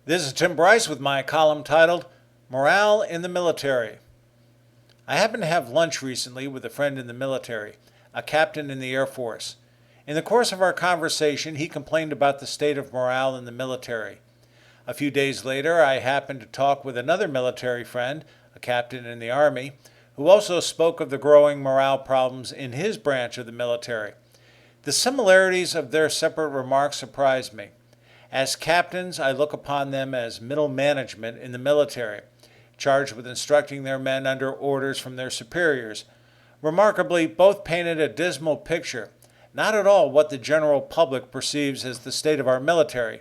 This is Tim Bryce with my column titled Morale in the Military. I happened to have lunch recently with a friend in the military, a captain in the Air Force. In the course of our conversation, he complained about the state of morale in the military. A few days later, I happened to talk with another military friend, a captain in the Army, who also spoke of the growing morale problems in his branch of the military. The similarities of their separate remarks surprised me. As captains, I look upon them as middle management in the military, charged with instructing their men under orders from their superiors. Remarkably, both painted a dismal picture, not at all what the general public perceives as the state of our military.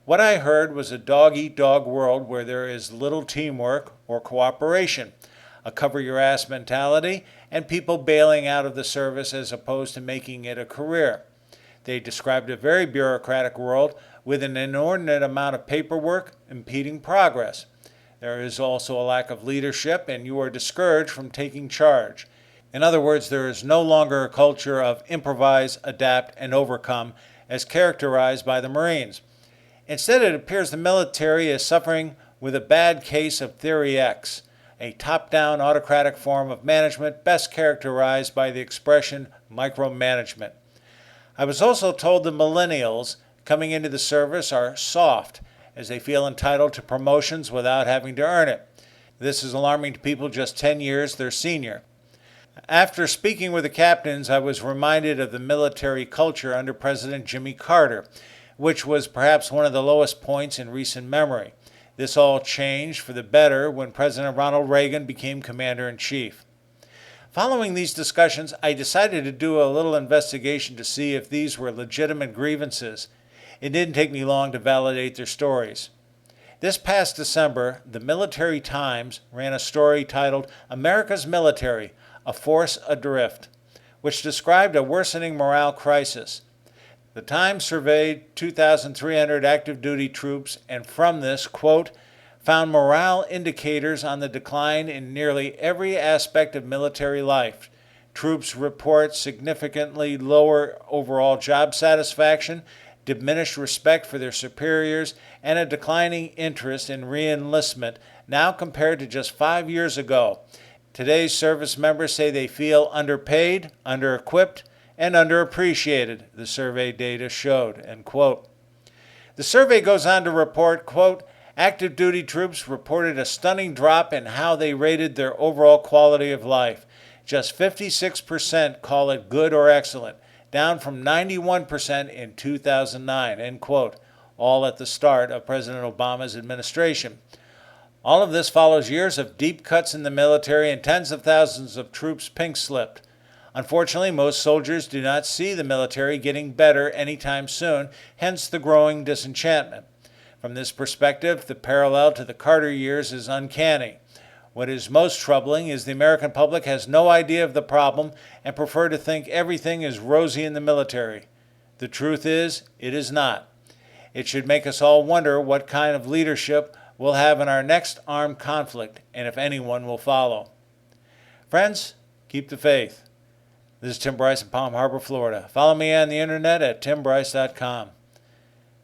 What I heard was a dog-eat-dog world where there is little teamwork or cooperation, a cover-your-ass mentality, and people bailing out of the service as opposed to making it a career. They described a very bureaucratic world with an inordinate amount of paperwork impeding progress. There is also a lack of leadership, and you are discouraged from taking charge. In other words, there is no longer a culture of improvise, adapt, and overcome as characterized by the Marines. Instead, it appears the military is suffering with a bad case of Theory X, a top-down autocratic form of management best characterized by the expression micromanagement. I was also told the millennials coming into the service are soft, as they feel entitled to promotions without having to earn it. This is alarming to people just 10 years their senior. After speaking with the captains, I was reminded of the military culture under President Jimmy Carter, which was perhaps one of the lowest points in recent memory. This all changed for the better when President Ronald Reagan became Commander-in-Chief. Following these discussions, I decided to do a little investigation to see if these were legitimate grievances. It didn't take me long to validate their stories. This past December, the Military Times ran a story titled America's Military, a Force Adrift, which described a worsening morale crisis. The Times surveyed 2,300 active duty troops and from this, quote, found morale indicators on the decline in nearly every aspect of military life. Troops report significantly lower overall job satisfaction, diminished respect for their superiors, and a declining interest in re-enlistment now compared to just 5 years ago. Today's service members say they feel underpaid, under-equipped, and underappreciated, the survey data showed, end quote. The survey goes on to report, quote, active duty troops reported a stunning drop in how they rated their overall quality of life. Just 56% call it good or excellent, down from 91% in 2009, end quote, all at the start of President Obama's administration. All of this follows years of deep cuts in the military and tens of thousands of troops pink-slipped. Unfortunately, most soldiers do not see the military getting better anytime soon, hence the growing disenchantment. From this perspective, the parallel to the Carter years is uncanny. What is most troubling is the American public has no idea of the problem and prefer to think everything is rosy in the military. The truth is, it is not. It should make us all wonder what kind of leadership we'll have in our next armed conflict and if anyone will follow. Friends, keep the faith. This is Tim Bryce in Palm Harbor, Florida. Follow me on the internet at timbryce.com.